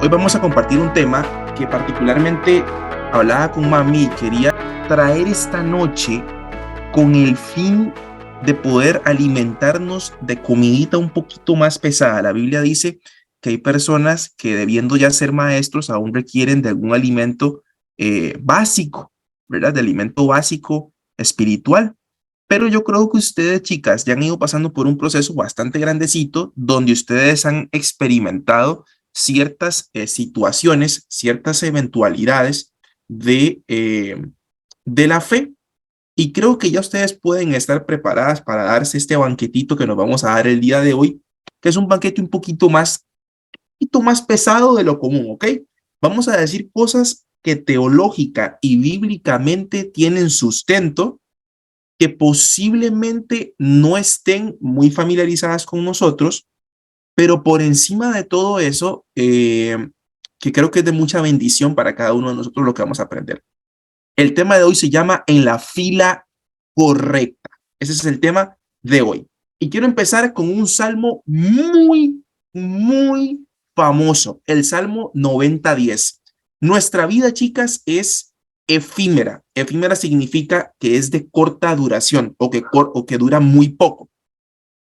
Hoy vamos a compartir un tema que particularmente hablaba con mami y quería traer esta noche con el fin de poder alimentarnos de comidita un poquito más pesada. La Biblia dice que hay personas que debiendo ya ser maestros aún requieren de algún alimento básico, ¿verdad? De alimento básico espiritual. Pero yo creo que ustedes, chicas, ya han ido pasando por un proceso bastante grandecito donde ustedes han experimentado ciertas situaciones, ciertas eventualidades de la fe. Y creo que ya ustedes pueden estar preparadas para darse este banquetito que nos vamos a dar el día de hoy, que es un banquete un poquito más pesado de lo común, ¿ok? Vamos a decir cosas que teológica y bíblicamente tienen sustento, que posiblemente no estén muy familiarizadas con nosotros, pero por encima de todo eso, que creo que es de mucha bendición para cada uno de nosotros lo que vamos a aprender. El tema de hoy se llama En la fila correcta. Ese es el tema de hoy. Y quiero empezar con un salmo muy famoso, el Salmo 90:10. Nuestra vida, chicas, es efímera. Efímera significa que es de corta duración o que dura muy poco.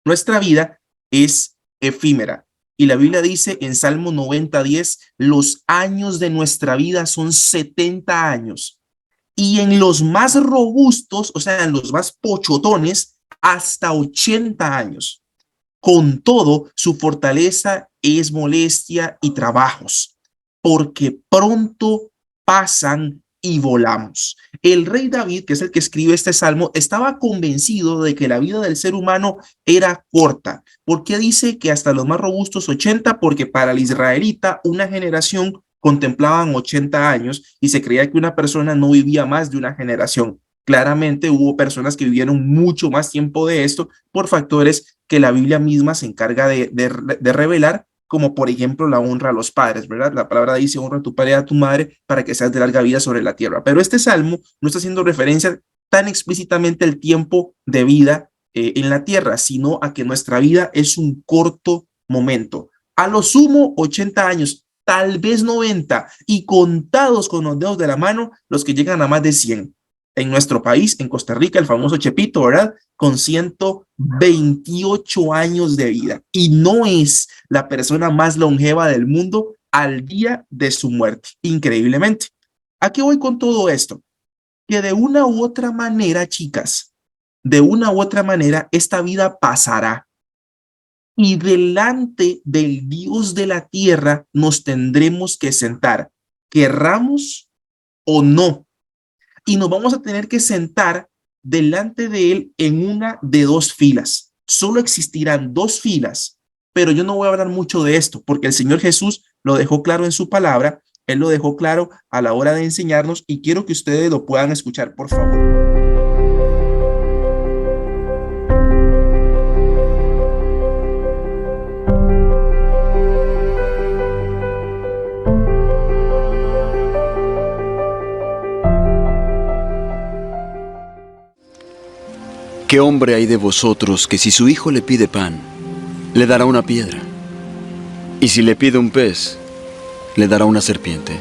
Nuestra vida es efímera. Y la Biblia dice en Salmo 90:10, los años de nuestra vida son 70 años. Y en los más robustos, o sea, en los más pochotones, hasta 80 años. Con todo, su fortaleza es molestia y trabajos, porque pronto pasan y volamos. El rey David, que es el que escribe este salmo, estaba convencido de que la vida del ser humano era corta. ¿Por qué dice que hasta los más robustos 80? Porque para el israelita una generación contemplaban 80 años y se creía que una persona no vivía más de una generación. Claramente hubo personas que vivieron mucho más tiempo de esto por factores que la Biblia misma se encarga de revelar, como por ejemplo la honra a los padres, ¿verdad? La palabra dice, honra a tu padre y a tu madre para que seas de larga vida sobre la tierra. Pero este salmo no está haciendo referencia tan explícitamente al tiempo de vida en la tierra, sino a que nuestra vida es un corto momento. A lo sumo 80 años, tal vez 90, y contados con los dedos de la mano los que llegan a más de 100. En nuestro país, en Costa Rica, el famoso Chepito, ¿verdad? Con 128 años de vida. Y no es la persona más longeva del mundo al día de su muerte, increíblemente. ¿A qué voy con todo esto? Que de una u otra manera, chicas, de una u otra manera, esta vida pasará. Y delante del Dios de la tierra nos tendremos que sentar, querramos o no. Y nos vamos a tener que sentar delante de él en una de dos filas. Solo existirán dos filas, pero yo no voy a hablar mucho de esto porque el Señor Jesús lo dejó claro en su palabra, él lo dejó claro a la hora de enseñarnos y quiero que ustedes lo puedan escuchar, por favor. ¿Qué hombre hay de vosotros que si su hijo le pide pan, le dará una piedra? Y si le pide un pez, le dará una serpiente.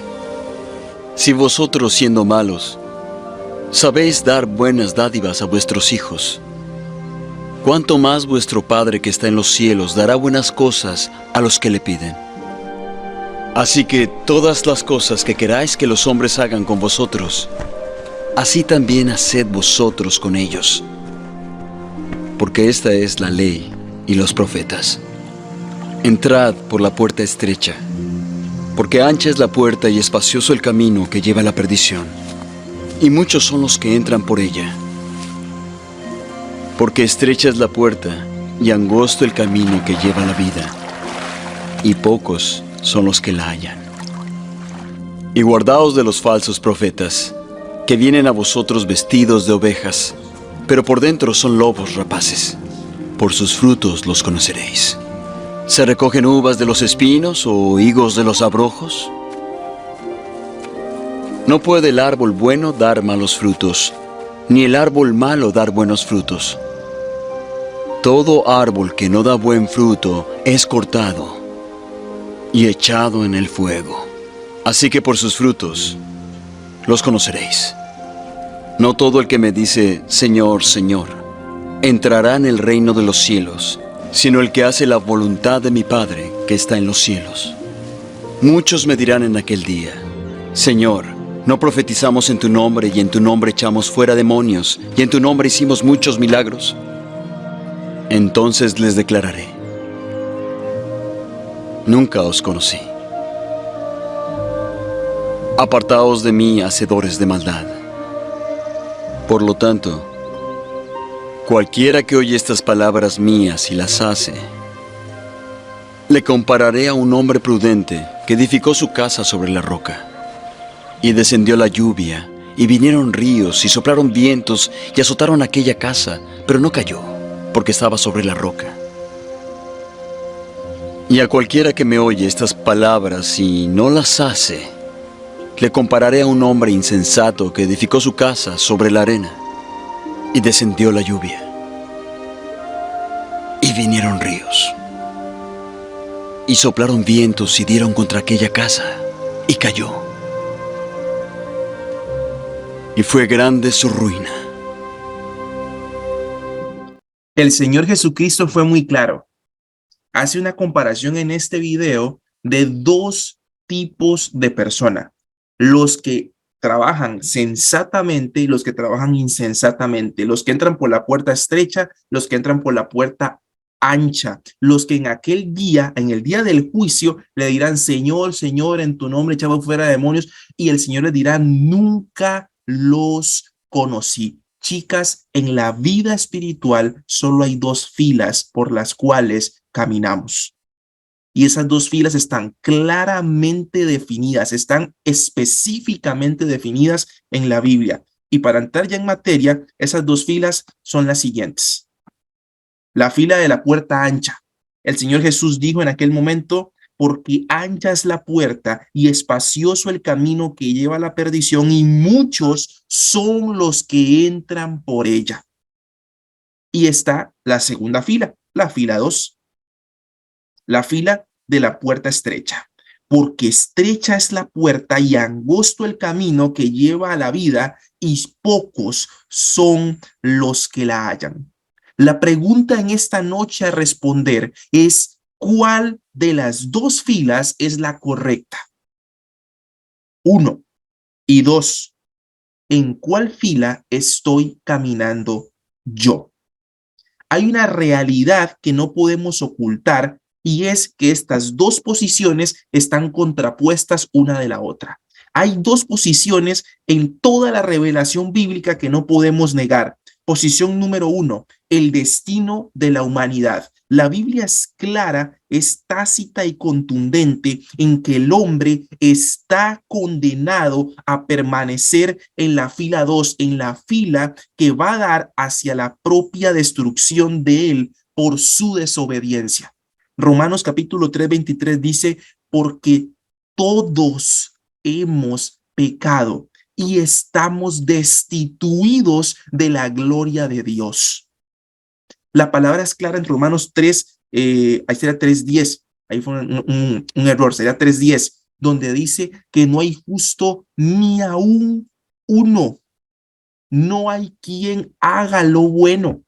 Si vosotros, siendo malos, sabéis dar buenas dádivas a vuestros hijos, ¿cuánto más vuestro Padre que está en los cielos dará buenas cosas a los que le piden? Así que todas las cosas que queráis que los hombres hagan con vosotros, así también haced vosotros con ellos. Porque esta es la ley y los profetas. Entrad por la puerta estrecha, porque ancha es la puerta y espacioso el camino que lleva a la perdición, y muchos son los que entran por ella. Porque estrecha es la puerta y angosto el camino que lleva a la vida, y pocos son los que la hallan. Y guardaos de los falsos profetas, que vienen a vosotros vestidos de ovejas, pero por dentro son lobos rapaces. Por sus frutos los conoceréis. ¿Se recogen uvas de los espinos o higos de los abrojos? No puede el árbol bueno dar malos frutos, ni el árbol malo dar buenos frutos. Todo árbol que no da buen fruto es cortado, y echado en el fuego. Así que por sus frutos los conoceréis. No todo el que me dice, Señor, Señor, entrará en el reino de los cielos, sino el que hace la voluntad de mi Padre que está en los cielos. Muchos me dirán en aquel día, Señor, ¿no profetizamos en tu nombre y en tu nombre echamos fuera demonios y en tu nombre hicimos muchos milagros? Entonces les declararé, nunca os conocí. Apartaos de mí, hacedores de maldad. Por lo tanto, cualquiera que oye estas palabras mías y las hace, le compararé a un hombre prudente que edificó su casa sobre la roca. Y descendió la lluvia, y vinieron ríos, y soplaron vientos, y azotaron aquella casa, pero no cayó, porque estaba sobre la roca. Y a cualquiera que me oye estas palabras y no las hace, le compararé a un hombre insensato que edificó su casa sobre la arena. Y descendió la lluvia, y vinieron ríos, y soplaron vientos y dieron contra aquella casa, y cayó. Y fue grande su ruina. El Señor Jesucristo fue muy claro. Hace una comparación en este video de dos tipos de personas. Los que trabajan sensatamente y los que trabajan insensatamente. Los que entran por la puerta estrecha, los que entran por la puerta ancha. Los que en aquel día, en el día del juicio, le dirán, Señor, Señor, en tu nombre echamos fuera demonios. Y el Señor les dirá, nunca los conocí. Chicas, en la vida espiritual solo hay dos filas por las cuales caminamos. Y esas dos filas están claramente definidas, están específicamente definidas en la Biblia. Y para entrar ya en materia, esas dos filas son las siguientes. La fila de la puerta ancha. El Señor Jesús dijo en aquel momento, porque ancha es la puerta y espacioso el camino que lleva a la perdición, y muchos son los que entran por ella. Y está la segunda fila, la fila 2. La fila de la puerta estrecha, porque estrecha es la puerta y angosto el camino que lleva a la vida, y pocos son los que la hallan. La pregunta en esta noche a responder es, ¿cuál de las dos filas es la correcta? 1 y 2. ¿En cuál fila estoy caminando yo? Hay una realidad que no podemos ocultar, y es que estas dos posiciones están contrapuestas una de la otra. Hay dos posiciones en toda la revelación bíblica que no podemos negar. Posición número 1, el destino de la humanidad. La Biblia es clara, es tácita y contundente en que el hombre está condenado a permanecer en la fila 2, en la fila que va a dar hacia la propia destrucción de él por su desobediencia. Romanos capítulo 3:23 dice, porque todos hemos pecado y estamos destituidos de la gloria de Dios. La palabra es clara en Romanos 3, ahí será 3:10, ahí fue un error, sería 3:10, donde dice que no hay justo ni aún uno, no hay quien haga lo bueno.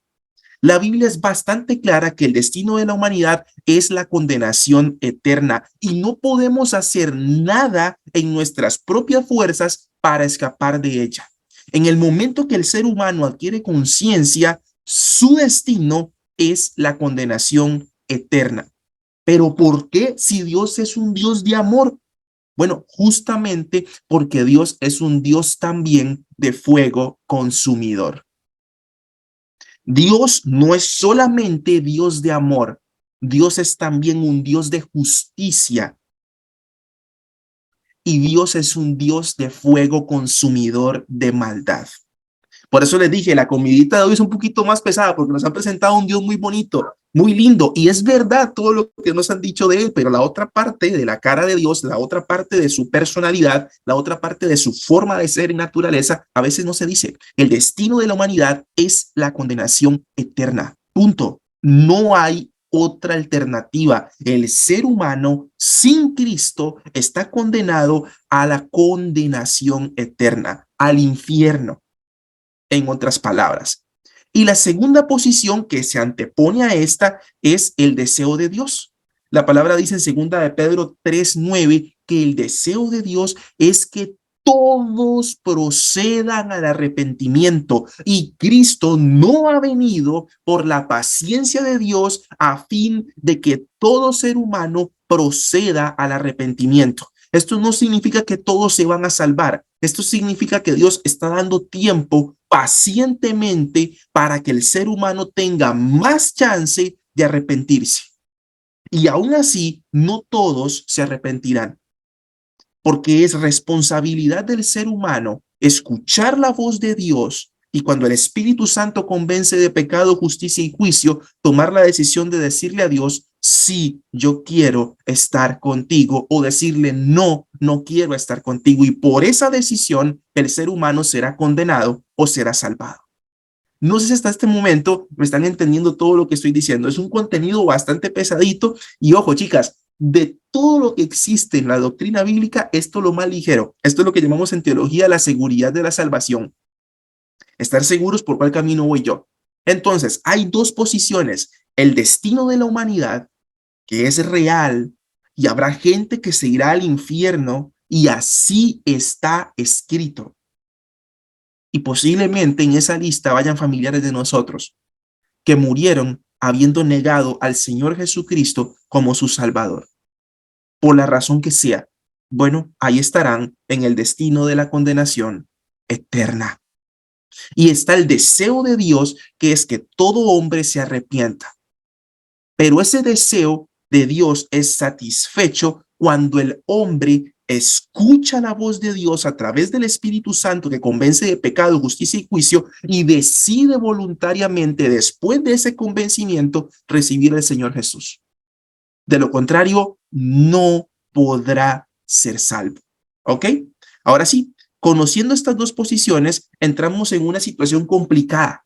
La Biblia es bastante clara que el destino de la humanidad es la condenación eterna, y no podemos hacer nada en nuestras propias fuerzas para escapar de ella. En el momento que el ser humano adquiere conciencia, su destino es la condenación eterna. ¿Pero por qué si Dios es un Dios de amor? Bueno, justamente porque Dios es un Dios también de fuego consumidor. Dios no es solamente Dios de amor, Dios es también un Dios de justicia. Y Dios es un Dios de fuego consumidor de maldad. Por eso les dije, la comidita de hoy es un poquito más pesada, porque nos han presentado un Dios muy bonito, muy lindo, y es verdad todo lo que nos han dicho de él, pero la otra parte de la cara de Dios, la otra parte de su personalidad, la otra parte de su forma de ser y naturaleza, a veces no se dice. El destino de la humanidad es la condenación eterna. Punto. No hay otra alternativa. El ser humano sin Cristo está condenado a la condenación eterna, al infierno, en otras palabras. Y la segunda posición que se antepone a esta es el deseo de Dios. La palabra dice en segunda de Pedro 3:9 que el deseo de Dios es que todos procedan al arrepentimiento, y Cristo no ha venido por la paciencia de Dios a fin de que todo ser humano proceda al arrepentimiento. Esto no significa que todos se van a salvar. Esto significa que Dios está dando tiempo pacientemente para que el ser humano tenga más chance de arrepentirse. Y aún así, no todos se arrepentirán, porque es responsabilidad del ser humano escuchar la voz de Dios, y cuando el Espíritu Santo convence de pecado, justicia y juicio, tomar la decisión de decirle a Dios: sí, yo quiero estar contigo, o decirle: no, no quiero estar contigo. Y por esa decisión, el ser humano será condenado o será salvado. No sé si hasta este momento me están entendiendo todo lo que estoy diciendo. Es un contenido bastante pesadito, y ojo, chicas, de todo lo que existe en la doctrina bíblica, esto es lo más ligero. Esto es lo que llamamos en teología la seguridad de la salvación. Estar seguros por cuál camino voy yo. Entonces, hay dos posiciones: el destino de la humanidad, que es real, y habrá gente que se irá al infierno, y así está escrito. Y posiblemente en esa lista vayan familiares de nosotros que murieron habiendo negado al Señor Jesucristo como su Salvador, por la razón que sea. Bueno, ahí estarán en el destino de la condenación eterna. Y está el deseo de Dios, que es que todo hombre se arrepienta. Pero ese deseo de Dios es satisfecho cuando el hombre escucha la voz de Dios a través del Espíritu Santo, que convence de pecado, justicia y juicio, y decide voluntariamente, después de ese convencimiento, recibir al Señor Jesús. De lo contrario, no podrá ser salvo. ¿Ok? Ahora sí, conociendo estas dos posiciones, entramos en una situación complicada.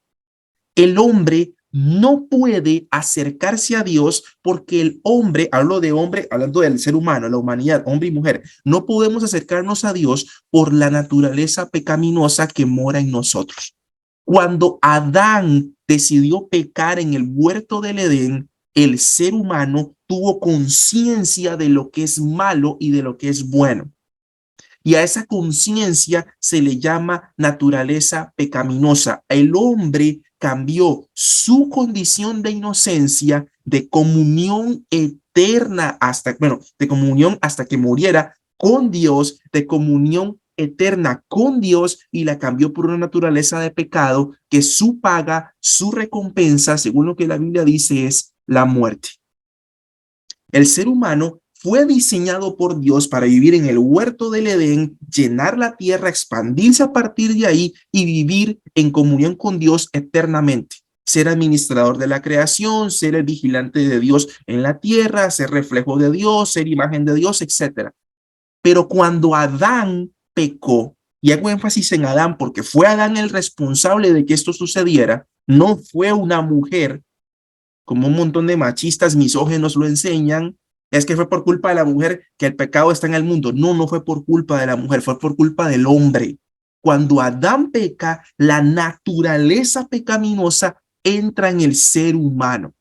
El hombre no puede acercarse a Dios, porque el hombre, hablo de hombre, hablando del ser humano, la humanidad, hombre y mujer, no podemos acercarnos a Dios por la naturaleza pecaminosa que mora en nosotros. Cuando Adán decidió pecar en el huerto del Edén, el ser humano tuvo conciencia de lo que es malo y de lo que es bueno. Y a esa conciencia se le llama naturaleza pecaminosa. El hombre cambió su condición de inocencia, de comunión eterna de comunión hasta que muriera con Dios, de comunión eterna con Dios, y la cambió por una naturaleza de pecado, que su paga, su recompensa, según lo que la Biblia dice, es la muerte. El ser humano fue diseñado por Dios para vivir en el huerto del Edén, llenar la tierra, expandirse a partir de ahí y vivir en comunión con Dios eternamente. Ser administrador de la creación, ser el vigilante de Dios en la tierra, ser reflejo de Dios, ser imagen de Dios, etc. Pero cuando Adán pecó, y hago énfasis en Adán porque fue Adán el responsable de que esto sucediera, no fue una mujer, como un montón de machistas misógenos lo enseñan. Es que fue por culpa de la mujer que el pecado está en el mundo. No, no fue por culpa de la mujer, fue por culpa del hombre. Cuando Adán peca, la naturaleza pecaminosa entra en el ser humano.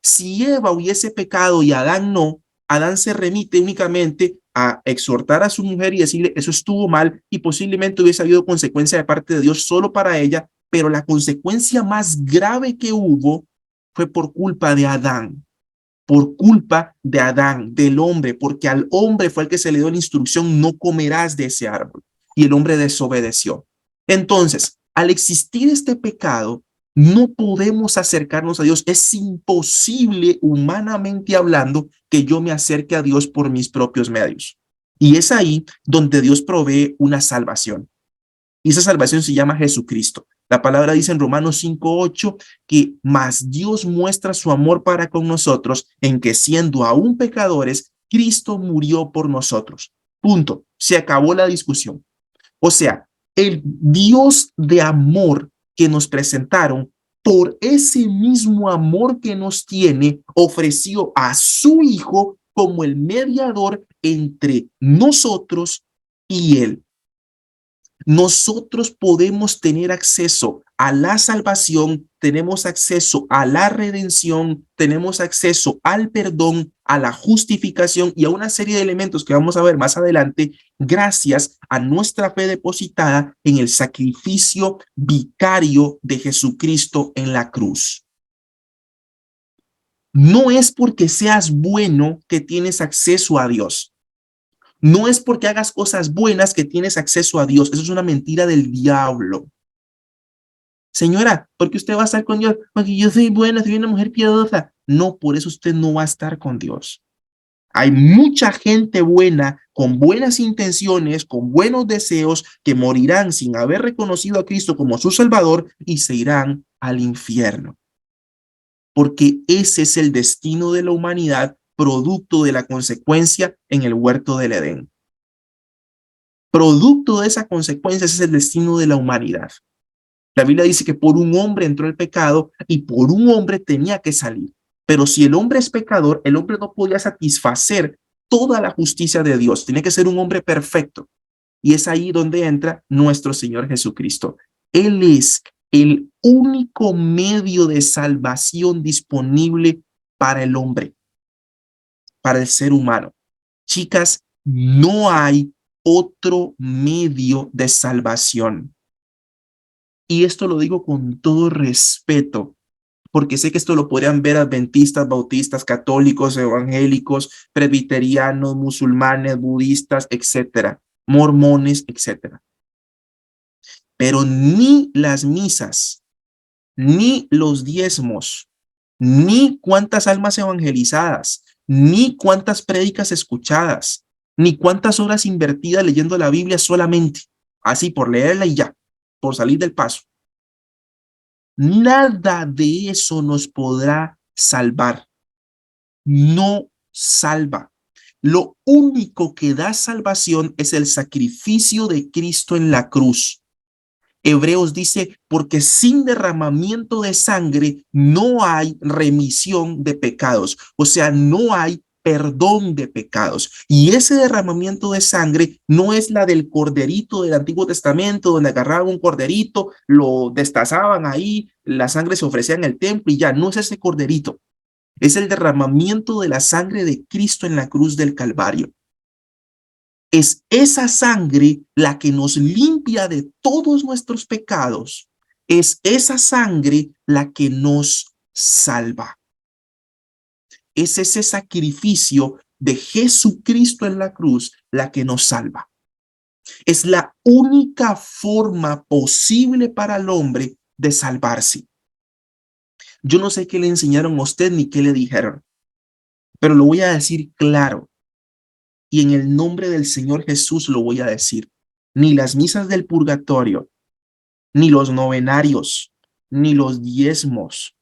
Si Eva hubiese pecado y Adán no, Adán se remite únicamente a exhortar a su mujer y decirle: eso estuvo mal, y posiblemente hubiese habido consecuencia de parte de Dios solo para ella, pero la consecuencia más grave que hubo fue por culpa de Adán. Por culpa de Adán, del hombre, porque al hombre fue el que se le dio la instrucción: no comerás de ese árbol, y el hombre desobedeció. Entonces, al existir este pecado, no podemos acercarnos a Dios. Es imposible, humanamente hablando, que yo me acerque a Dios por mis propios medios. Y es ahí donde Dios provee una salvación. Y esa salvación se llama Jesucristo. La palabra dice en Romanos 5:8 que más Dios muestra su amor para con nosotros en que, siendo aún pecadores, Cristo murió por nosotros. Punto. Se acabó la discusión. O sea, el Dios de amor que nos presentaron por ese mismo amor que nos tiene, ofreció a su Hijo como el mediador entre nosotros y Él. Nosotros podemos tener acceso a la salvación, tenemos acceso a la redención, tenemos acceso al perdón, a la justificación y a una serie de elementos que vamos a ver más adelante, gracias a nuestra fe depositada en el sacrificio vicario de Jesucristo en la cruz. No es porque seas bueno que tienes acceso a Dios. No es porque hagas cosas buenas que tienes acceso a Dios. Eso es una mentira del diablo. Señora, ¿por qué usted va a estar con Dios? Porque yo soy buena, soy una mujer piadosa. No, por eso usted no va a estar con Dios. Hay mucha gente buena, con buenas intenciones, con buenos deseos, que morirán sin haber reconocido a Cristo como su Salvador y se irán al infierno. Porque ese es el destino de la humanidad, producto de la consecuencia en el huerto del Edén. Producto de esa consecuencia, ese es el destino de la humanidad. La Biblia dice que por un hombre entró el pecado y por un hombre tenía que salir. Pero si el hombre es pecador, el hombre no podía satisfacer toda la justicia de Dios. Tiene que ser un hombre perfecto. Y es ahí donde entra nuestro Señor Jesucristo. Él es el único medio de salvación disponible para el hombre, para el ser humano. Chicas, no hay otro medio de salvación. Y esto lo digo con todo respeto, porque sé que esto lo podrían ver adventistas, bautistas, católicos, evangélicos, presbiterianos, musulmanes, budistas, etcétera, mormones, etcétera. Pero ni las misas, ni los diezmos, ni cuántas almas evangelizadas, ni cuántas prédicas escuchadas, ni cuántas horas invertidas leyendo la Biblia solamente, así por leerla y ya, por salir del paso. Nada de eso nos podrá salvar. No salva. Lo único que da salvación es el sacrificio de Cristo en la cruz. Hebreos dice, porque sin derramamiento de sangre no hay remisión de pecados. O sea, no hay perdón de pecados. Y ese derramamiento de sangre no es la del corderito del Antiguo Testamento, donde agarraban un corderito, lo destazaban ahí, la sangre se ofrecía en el templo y ya, no es ese corderito. Es el derramamiento de la sangre de Cristo en la cruz del Calvario. Es esa sangre la que nos limpia de todos nuestros pecados. Es esa sangre la que nos salva. Es ese sacrificio de Jesucristo en la cruz la que nos salva. Es la única forma posible para el hombre de salvarse. Yo no sé qué le enseñaron a usted ni qué le dijeron, pero lo voy a decir claro. Y en el nombre del Señor Jesús lo voy a decir. Ni las misas del purgatorio, ni los novenarios, ni los diezmos,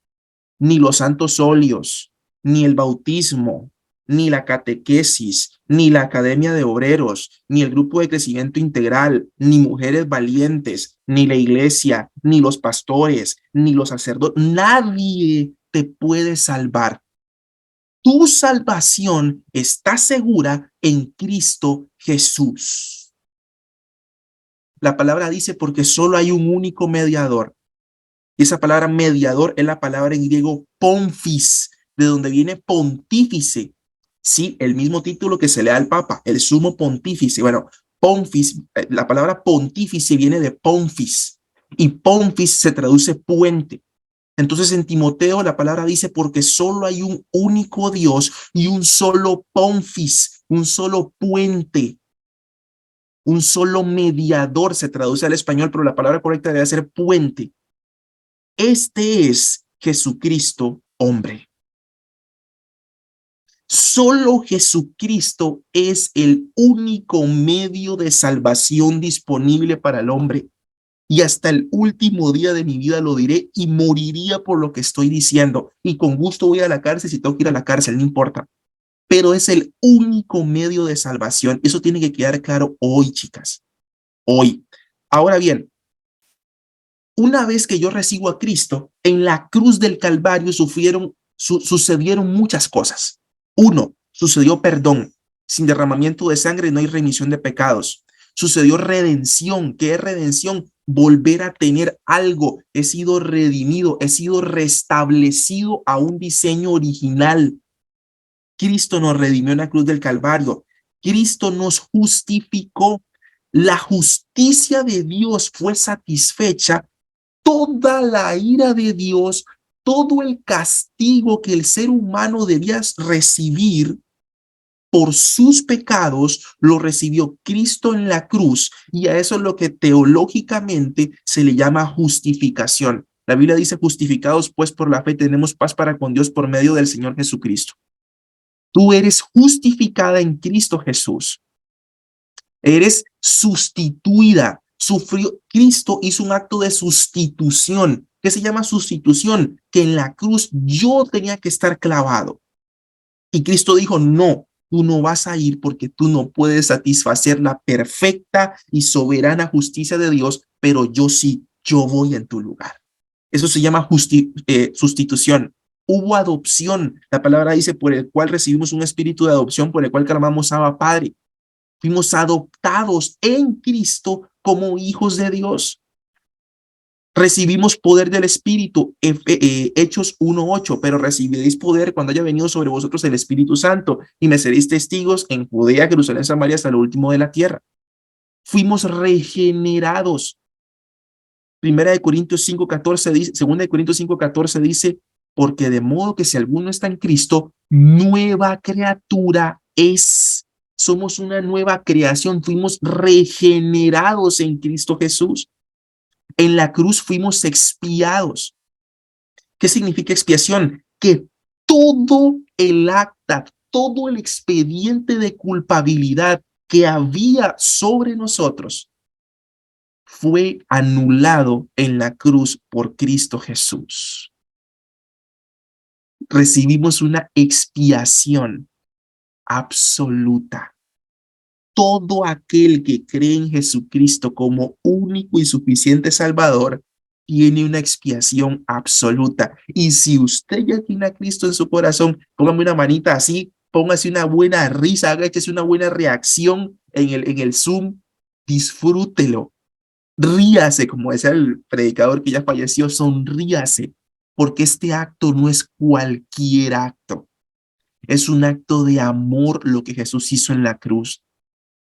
ni los santos óleos, ni el bautismo, ni la catequesis, ni la academia de obreros, ni el grupo de crecimiento integral, ni mujeres valientes, ni la iglesia, ni los pastores, ni los sacerdotes. Nadie te puede salvar. Tu salvación está segura en Cristo Jesús. La palabra dice porque solo hay un único mediador. Y esa palabra mediador es la palabra en griego ponfis, de donde viene pontífice. Sí, el mismo título que se le da al Papa, el sumo pontífice. Bueno, ponfis, la palabra pontífice viene de ponfis y ponfis se traduce puente. Entonces en Timoteo la palabra dice porque solo hay un único Dios y un solo ponfis, un solo puente, un solo mediador, se traduce al español, pero la palabra correcta debe ser puente. Este es Jesucristo, hombre. Solo Jesucristo es el único medio de salvación disponible para el hombre. Y hasta el último día de mi vida lo diré y moriría por lo que estoy diciendo. Y con gusto voy a la cárcel si tengo que ir a la cárcel, no importa. Pero es el único medio de salvación. Eso tiene que quedar claro hoy, chicas. Hoy. Ahora bien, una vez que yo recibo a Cristo, En la cruz del Calvario sucedieron muchas cosas. Uno, sucedió perdón. Sin derramamiento de sangre no hay remisión de pecados. Sucedió redención. ¿Qué es redención? Volver a tener algo. He sido redimido, he sido restablecido a un diseño original. Cristo nos redimió en la cruz del Calvario. Cristo nos justificó. La justicia de Dios fue satisfecha. Toda la ira de Dios, todo el castigo que el ser humano debía recibir por sus pecados, lo recibió Cristo en la cruz, y a eso es lo que teológicamente se le llama justificación. La Biblia dice: justificados pues por la fe tenemos paz para con Dios por medio del Señor Jesucristo. Tú eres justificada en Cristo Jesús. Eres sustituida. Cristo hizo un acto de sustitución. ¿Qué se llama sustitución? Que en la cruz yo tenía que estar clavado. Y Cristo dijo: no, tú no vas a ir porque tú no puedes satisfacer la perfecta y soberana justicia de Dios, pero yo sí, yo voy en tu lugar. Eso se llama sustitución. Hubo adopción. La palabra dice: por el cual recibimos un espíritu de adopción, por el cual clamamos Abba Padre. Fuimos adoptados en Cristo como hijos de Dios. Recibimos poder del Espíritu, Hechos 1:8, pero recibiréis poder cuando haya venido sobre vosotros el Espíritu Santo, y me seréis testigos en Judea, Jerusalén, Samaria, hasta lo último de la tierra. Fuimos regenerados. Primera de Corintios 5:14 dice, Segunda de Corintios 5:14 dice: porque de modo que si alguno está en Cristo, nueva criatura es. Somos una nueva creación, fuimos regenerados en Cristo Jesús. En la cruz fuimos expiados. ¿Qué significa expiación? Que todo el acta, todo el expediente de culpabilidad que había sobre nosotros fue anulado en la cruz por Cristo Jesús. Recibimos una expiación absoluta. Todo aquel que cree en Jesucristo como único y suficiente Salvador tiene una expiación absoluta. Y si usted ya tiene a Cristo en su corazón, póngame una manita así, póngase una buena risa, hágase una buena reacción en el Zoom, disfrútelo, ríase, como decía el predicador que ya falleció, sonríase, porque este acto no es cualquier acto. Es un acto de amor lo que Jesús hizo en la cruz.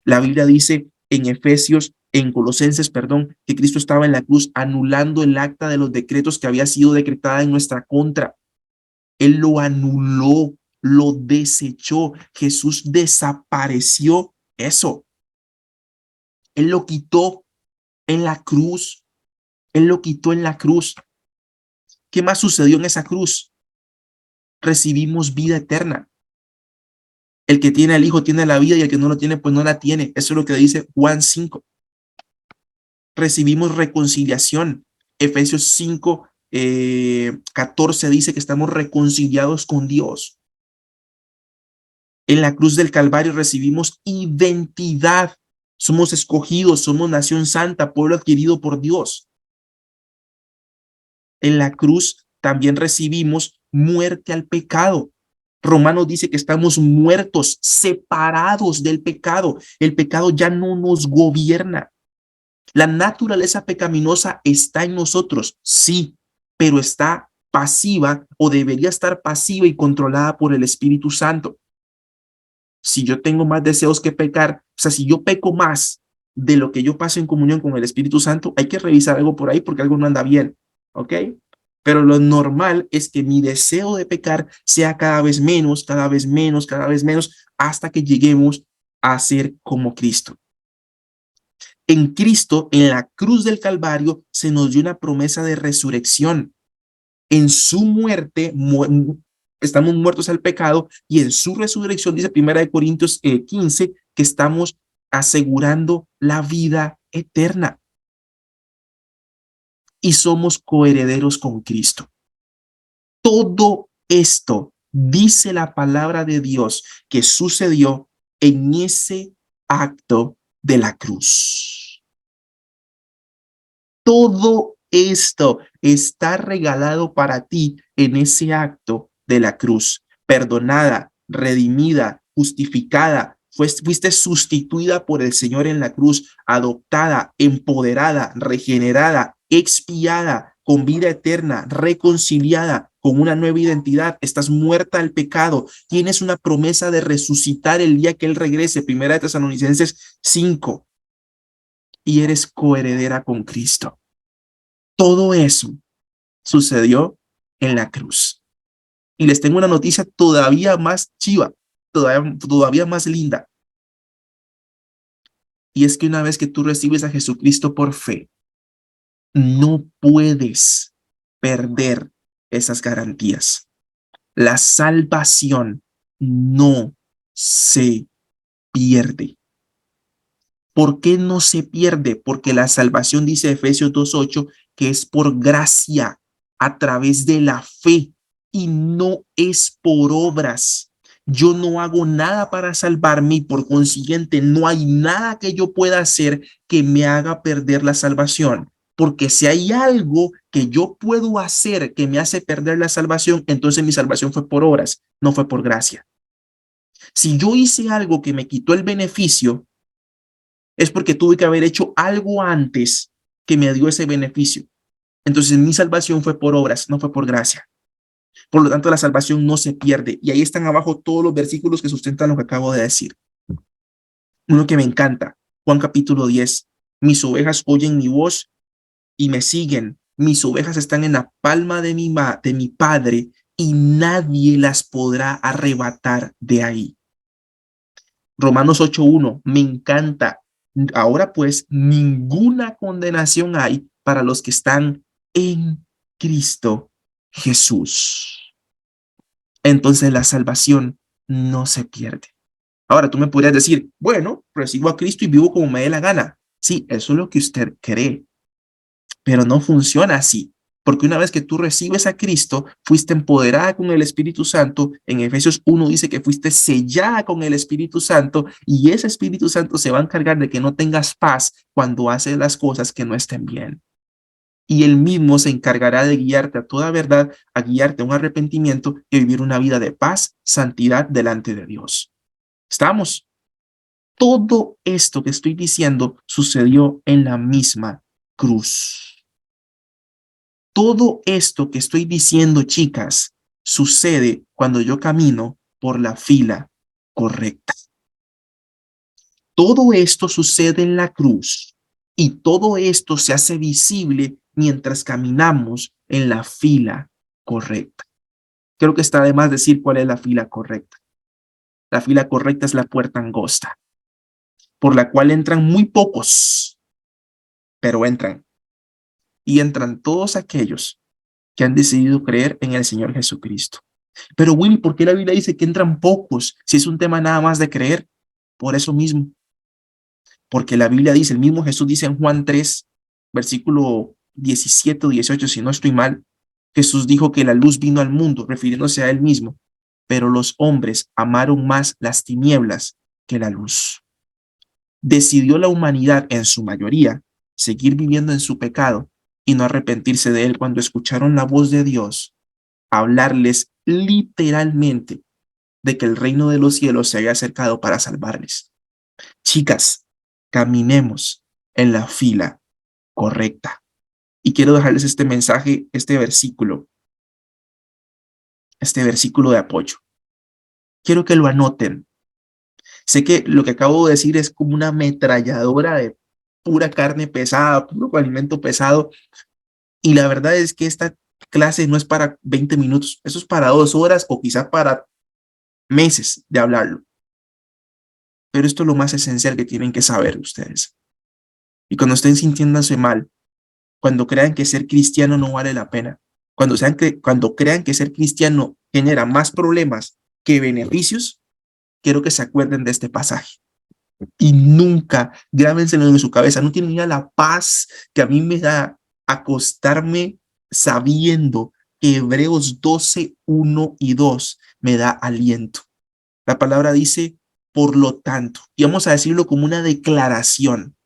La Biblia dice en Colosenses, perdón, que Cristo estaba en la cruz anulando el acta de los decretos que había sido decretada en nuestra contra. Él lo anuló, lo desechó. Jesús desapareció eso. Él lo quitó en la cruz. Él lo quitó en la cruz. ¿Qué más sucedió en esa cruz? Recibimos vida eterna. El que tiene al Hijo tiene la vida, y el que no lo tiene, pues no la tiene. Eso es lo que dice Juan 5. Recibimos reconciliación. Efesios 5:14 dice que estamos reconciliados con Dios. En la cruz del Calvario recibimos identidad. Somos escogidos, somos nación santa, pueblo adquirido por Dios. En la cruz también recibimos muerte al pecado. Romanos dice que estamos muertos, separados del pecado. El pecado ya no nos gobierna. La naturaleza pecaminosa está en nosotros, sí, pero está pasiva, o debería estar pasiva y controlada por el Espíritu Santo. Si yo tengo más deseos que pecar, o sea, si yo peco más de lo que yo paso en comunión con el Espíritu Santo, hay que revisar algo por ahí porque algo no anda bien, ¿ok? Pero lo normal es que mi deseo de pecar sea cada vez menos, cada vez menos, cada vez menos, hasta que lleguemos a ser como Cristo. En Cristo, en la cruz del Calvario, se nos dio una promesa de resurrección. En su muerte estamos muertos al pecado, y en su resurrección, dice 1 Corintios 15, que estamos asegurando la vida eterna. Y somos coherederos con Cristo. Todo esto dice la palabra de Dios que sucedió en ese acto de la cruz. Todo esto está regalado para ti en ese acto de la cruz. Perdonada, redimida, justificada, fuiste sustituida por el Señor en la cruz, adoptada, empoderada, regenerada, expiada, con vida eterna, reconciliada, con una nueva identidad. Estás muerta al pecado. Tienes una promesa de resucitar el día que Él regrese. Primera de Tesalonicenses 5. Y eres coheredera con Cristo. Todo eso sucedió en la cruz. Y les tengo una noticia todavía más chiva, todavía más linda. Y es que una vez que tú recibes a Jesucristo por fe, no puedes perder esas garantías. La salvación no se pierde. ¿Por qué no se pierde? Porque la salvación, dice Efesios 2:8, que es por gracia a través de la fe y no es por obras. Yo no hago nada para salvarme y por consiguiente no hay nada que yo pueda hacer que me haga perder la salvación. Porque si hay algo que yo puedo hacer que me hace perder la salvación, entonces mi salvación fue por obras, no fue por gracia. Si yo hice algo que me quitó el beneficio, es porque tuve que haber hecho algo antes que me dio ese beneficio. Entonces mi salvación fue por obras, no fue por gracia. Por lo tanto, la salvación no se pierde. Y ahí están abajo todos los versículos que sustentan lo que acabo de decir. Uno que me encanta, Juan capítulo 10. Mis ovejas oyen mi voz y me siguen. Mis ovejas están en la palma de mi Padre y nadie las podrá arrebatar de ahí. Romanos 8:1, me encanta. Ahora pues, ninguna condenación hay para los que están en Cristo Jesús. Entonces la salvación no se pierde. Ahora tú me podrías decir, bueno, recibo a Cristo y vivo como me dé la gana. Sí, eso es lo que usted cree, pero no funciona así. Porque una vez que tú recibes a Cristo, fuiste empoderada con el Espíritu Santo. En Efesios 1 dice que fuiste sellada con el Espíritu Santo y ese Espíritu Santo se va a encargar de que no tengas paz cuando haces las cosas que no estén bien. Y él mismo se encargará de guiarte a toda verdad, a guiarte a un arrepentimiento y vivir una vida de paz, santidad delante de Dios. ¿Estamos? Todo esto que estoy diciendo sucedió en la misma cruz. Todo esto que estoy diciendo, chicas, sucede cuando yo camino por la fila correcta. Todo esto sucede en la cruz y todo esto se hace visible mientras caminamos en la fila correcta. Creo que está de más decir cuál es la fila correcta. La fila correcta es la puerta angosta, por la cual entran muy pocos, pero entran. Y entran todos aquellos que han decidido creer en el Señor Jesucristo. Pero Willy, ¿por qué la Biblia dice que entran pocos si es un tema nada más de creer? Por eso mismo. Porque la Biblia dice, el mismo Jesús dice en Juan 3, versículo 17 o 18, si no estoy mal, Jesús dijo que la luz vino al mundo, refiriéndose a él mismo, pero los hombres amaron más las tinieblas que la luz. Decidió la humanidad en su mayoría seguir viviendo en su pecado y no arrepentirse de él cuando escucharon la voz de Dios hablarles literalmente de que el reino de los cielos se había acercado para salvarles. Chicas, caminemos en la fila correcta. Y quiero dejarles este mensaje, este versículo de apoyo. Quiero que lo anoten. Sé que lo que acabo de decir es como una ametralladora de pura carne pesada, puro alimento pesado. Y la verdad es que esta clase no es para 20 minutos, eso es para 2 horas o quizá para meses de hablarlo. Pero esto es lo más esencial que tienen que saber ustedes. Y cuando estén sintiéndose mal, cuando crean que ser cristiano no vale la pena, cuando crean que ser cristiano genera más problemas que beneficios, quiero que se acuerden de este pasaje. Y nunca, grábenselo en su cabeza, no tienen ni la paz que a mí me da acostarme sabiendo que Hebreos 12, 1 y 2 me da aliento. La palabra dice, por lo tanto, y vamos a decirlo como una declaración.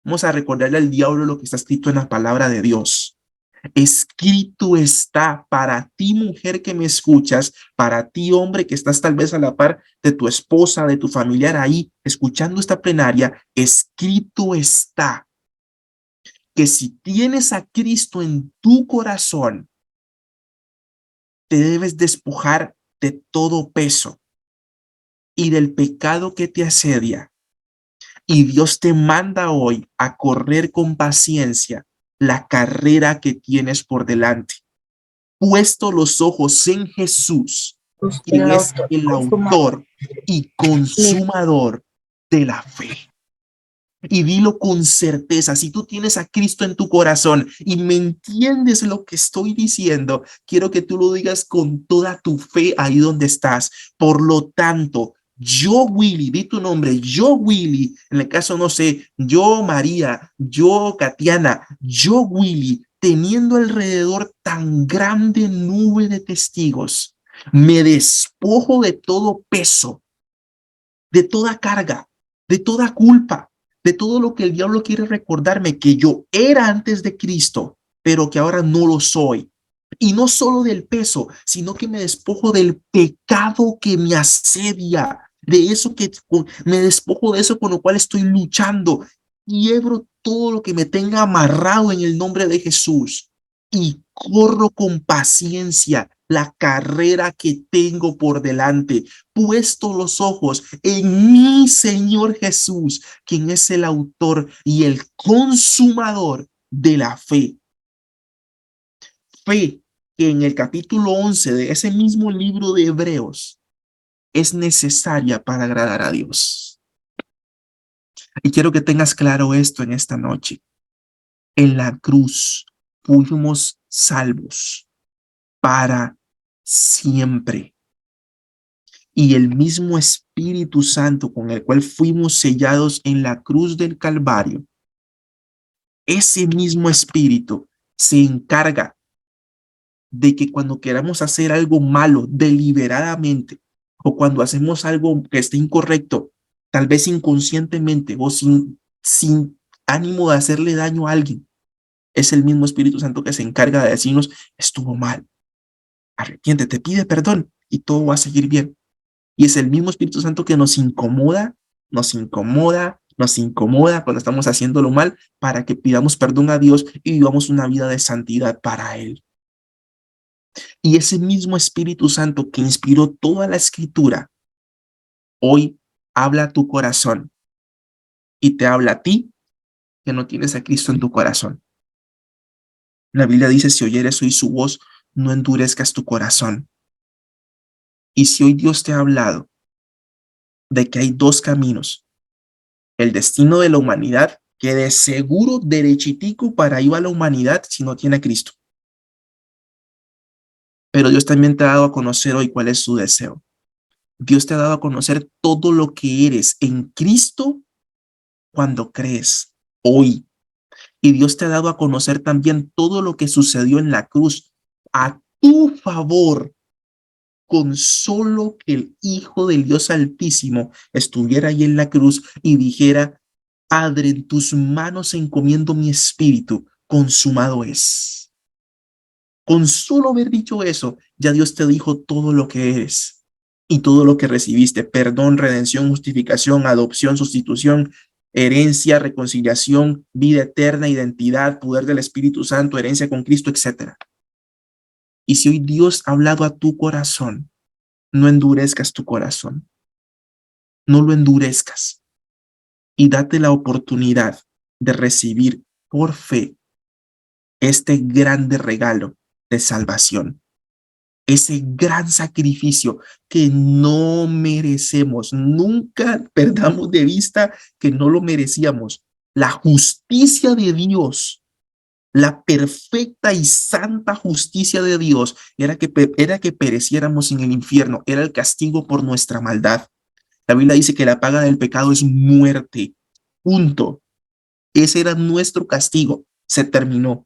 Vamos a recordarle al diablo lo que está escrito en la palabra de Dios. Escrito está para ti, mujer que me escuchas, para ti, hombre que estás tal vez a la par de tu esposa, de tu familiar ahí, escuchando esta plenaria, escrito está que si tienes a Cristo en tu corazón, te debes despojar de todo peso y del pecado que te asedia. Y Dios te manda hoy a correr con paciencia la carrera que tienes por delante, puesto los ojos en Jesús, Usted quien el es autor, el consumador. autor y consumador de la fe. Y dilo con certeza, si tú tienes a Cristo en tu corazón y me entiendes lo que estoy diciendo, quiero que tú lo digas con toda tu fe ahí donde estás. Por lo tanto, yo, Willy, di tu nombre, yo, Willy, en el caso, no sé, yo, María, yo, Katiana, yo, Willy, teniendo alrededor tan grande nube de testigos, me despojo de todo peso, de toda carga, de toda culpa, de todo lo que el diablo quiere recordarme que yo era antes de Cristo, pero que ahora no lo soy. Y no solo del peso, sino que me despojo del pecado que me asedia, de eso que me despojo de eso con lo cual estoy luchando. Quiebro todo lo que me tenga amarrado en el nombre de Jesús y corro con paciencia la carrera que tengo por delante, puesto los ojos en mi Señor Jesús, quien es el autor y el consumador de la fe. Fe que en el capítulo 11 de ese mismo libro de Hebreos es necesaria para agradar a Dios. Y quiero que tengas claro esto en esta noche. En la cruz fuimos salvos para siempre. Y el mismo Espíritu Santo con el cual fuimos sellados en la cruz del Calvario, ese mismo Espíritu se encarga de que cuando queramos hacer algo malo deliberadamente o cuando hacemos algo que esté incorrecto, tal vez inconscientemente o sin ánimo de hacerle daño a alguien, es el mismo Espíritu Santo que se encarga de decirnos, estuvo mal, arrepiéntete, pide perdón y todo va a seguir bien. Y es el mismo Espíritu Santo que nos incomoda, nos incomoda, nos incomoda cuando estamos haciéndolo mal para que pidamos perdón a Dios y vivamos una vida de santidad para Él. Y ese mismo Espíritu Santo que inspiró toda la escritura, hoy habla a tu corazón y te habla a ti que no tienes a Cristo en tu corazón. La Biblia dice, si oyeres hoy su voz, no endurezcas tu corazón. Y si hoy Dios te ha hablado de que hay dos caminos, el destino de la humanidad, que de seguro derechitico para ahí va la humanidad si no tiene a Cristo. Pero Dios también te ha dado a conocer hoy cuál es su deseo. Dios te ha dado a conocer todo lo que eres en Cristo cuando crees hoy. Y Dios te ha dado a conocer también todo lo que sucedió en la cruz a tu favor, con solo que el Hijo del Dios Altísimo estuviera ahí en la cruz y dijera, Padre, en tus manos encomiendo mi espíritu, consumado es. Con solo haber dicho eso, ya Dios te dijo todo lo que eres y todo lo que recibiste: perdón, redención, justificación, adopción, sustitución, herencia, reconciliación, vida eterna, identidad, poder del Espíritu Santo, herencia con Cristo, etc. Y si hoy Dios ha hablado a tu corazón, no endurezcas tu corazón, no lo endurezcas y date la oportunidad de recibir por fe este grande regalo de salvación, ese gran sacrificio que no merecemos. Nunca perdamos de vista que no lo merecíamos. La justicia de Dios, la perfecta y santa justicia de Dios era que pereciéramos en el infierno, era el castigo por nuestra maldad. La Biblia dice que la paga del pecado es muerte. Punto. Ese era nuestro castigo. Se terminó.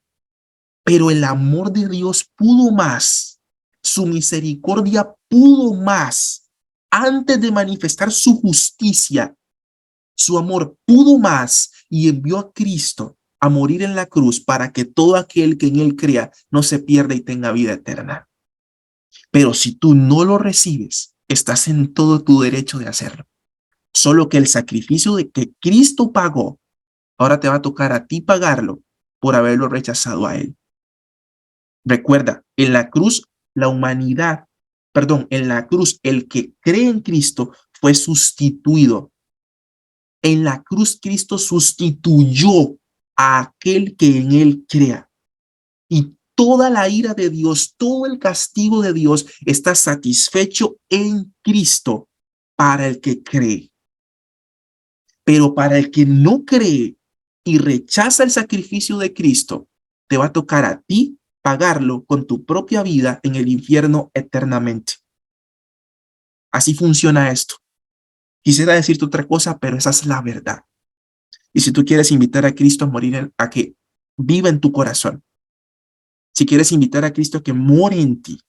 Pero el amor de Dios pudo más. Su misericordia pudo más. Antes de manifestar su justicia, Su amor pudo más y envió a Cristo a morir en la cruz para que todo aquel que en él crea no se pierda y tenga vida eterna. Pero si tú no lo recibes, estás en todo tu derecho de hacerlo. Solo que el sacrificio de que Cristo pagó, ahora te va a tocar a ti pagarlo por haberlo rechazado a él. Recuerda, en la cruz, la humanidad, perdón, en la cruz, el que cree en Cristo fue sustituido. En la cruz, Cristo sustituyó a aquel que en él crea. Y toda la ira de Dios, todo el castigo de Dios está satisfecho en Cristo para el que cree. Pero para el que no cree y rechaza el sacrificio de Cristo, te va a tocar a ti pagarlo con tu propia vida en el infierno eternamente. Así funciona esto. Quisiera decirte otra cosa, pero esa es la verdad. Y si tú quieres invitar a Cristo a morir, a que viva en tu corazón, si quieres invitar a Cristo a que more en ti,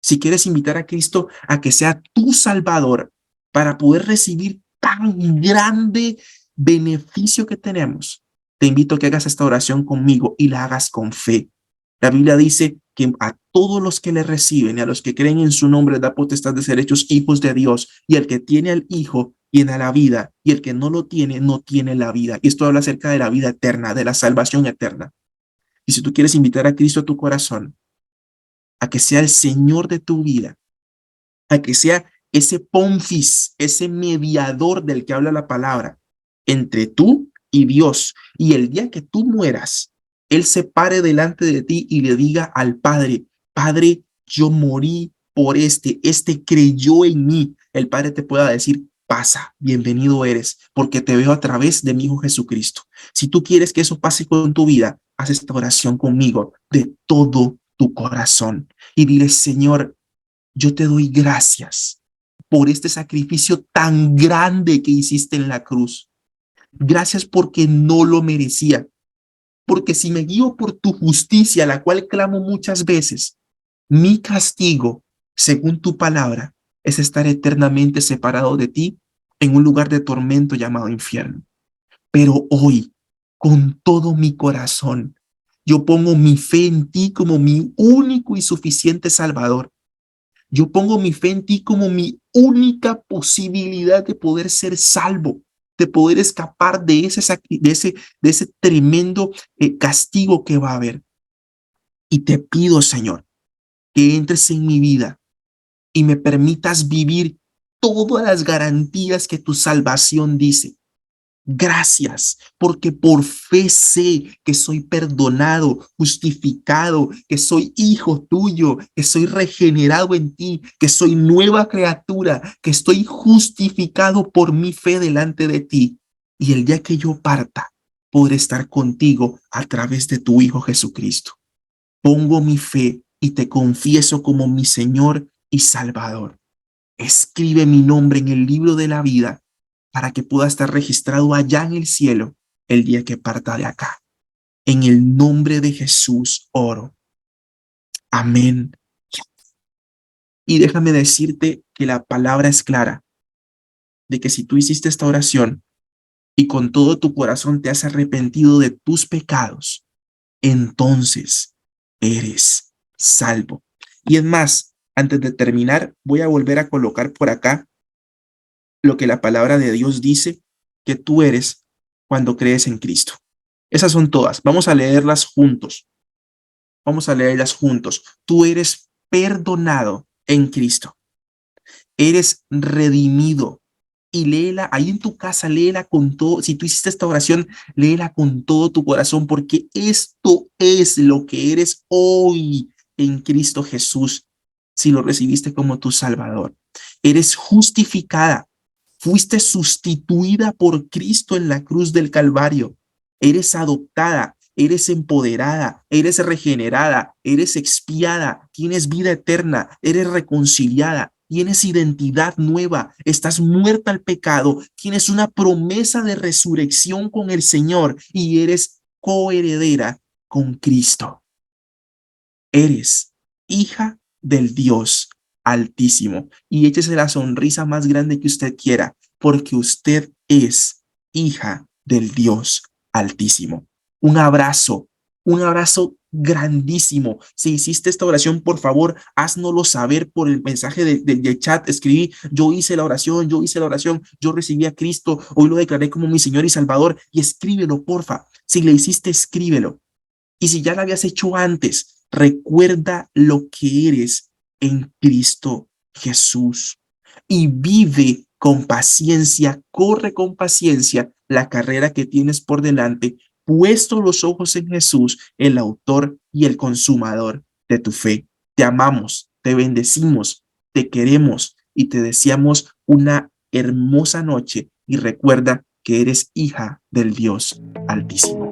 si quieres invitar a Cristo a que sea tu Salvador para poder recibir tan grande beneficio que tenemos, te invito a que hagas esta oración conmigo y la hagas con fe. La Biblia dice que a todos los que le reciben y a los que creen en su nombre da potestad de ser hechos hijos de Dios, y el que tiene al Hijo tiene la vida, y el que no lo tiene no tiene la vida. Y esto habla acerca de la vida eterna, de la salvación eterna. Y si tú quieres invitar a Cristo a tu corazón, a que sea el Señor de tu vida, a que sea ese Ponfis, ese mediador del que habla la palabra, entre tú y Dios. Y el día que tú mueras, Él se pare delante de ti y le diga al Padre, Padre, yo morí por este creyó en mí. El Padre te pueda decir, pasa, bienvenido eres, porque te veo a través de mi Hijo Jesucristo. Si tú quieres que eso pase con tu vida, haz esta oración conmigo de todo tu corazón y dile, Señor, yo te doy gracias por este sacrificio tan grande que hiciste en la cruz. Gracias porque no lo merecía. Porque si me guío por tu justicia, la cual clamo muchas veces, mi castigo, según tu palabra, es estar eternamente separado de ti en un lugar de tormento llamado infierno. Pero hoy, con todo mi corazón, yo pongo mi fe en ti como mi único y suficiente Salvador. Yo pongo mi fe en ti como mi única posibilidad de poder ser salvo, de poder escapar de ese tremendo castigo que va a haber. Y te pido, Señor, que entres en mi vida y me permitas vivir todas las garantías que tu salvación dice. Gracias, porque por fe sé que soy perdonado, justificado, que soy hijo tuyo, que soy regenerado en ti, que soy nueva criatura, que estoy justificado por mi fe delante de ti. Y el día que yo parta, podré estar contigo a través de tu Hijo Jesucristo. Pongo mi fe y te confieso como mi Señor y Salvador. Escribe mi nombre en el libro de la vida para que pueda estar registrado allá en el cielo el día que parta de acá. En el nombre de Jesús oro. Amén. Y déjame decirte que la palabra es clara, de que si tú hiciste esta oración y con todo tu corazón te has arrepentido de tus pecados, entonces eres salvo. Y es más, antes de terminar, voy a volver a colocar por acá lo que la palabra de Dios dice que tú eres cuando crees en Cristo. Esas son todas. Vamos a leerlas juntos. Vamos a leerlas juntos. Tú eres perdonado en Cristo. Eres redimido. Y léela ahí en tu casa, léela con todo. Si tú hiciste esta oración, léela con todo tu corazón, porque esto es lo que eres hoy en Cristo Jesús, si lo recibiste como tu Salvador. Eres justificada. Fuiste sustituida por Cristo en la cruz del Calvario. Eres adoptada, eres empoderada, eres regenerada, eres expiada, tienes vida eterna, eres reconciliada, tienes identidad nueva, estás muerta al pecado, tienes una promesa de resurrección con el Señor y eres coheredera con Cristo. Eres hija del Dios Altísimo y échese la sonrisa más grande que usted quiera, porque usted es hija del Dios Altísimo. Un abrazo grandísimo. Si hiciste esta oración, por favor, háznoslo saber por el mensaje del chat. Escribí, yo hice la oración, yo recibí a Cristo, hoy lo declaré como mi Señor y Salvador, y escríbelo, porfa. Si le hiciste, escríbelo. Y si ya lo habías hecho antes, recuerda lo que eres en Cristo Jesús y vive con paciencia, corre con paciencia la carrera que tienes por delante, puesto los ojos en Jesús, el autor y el consumador de tu fe. Te amamos, te bendecimos, te queremos y te deseamos una hermosa noche y recuerda que eres hija del Dios Altísimo.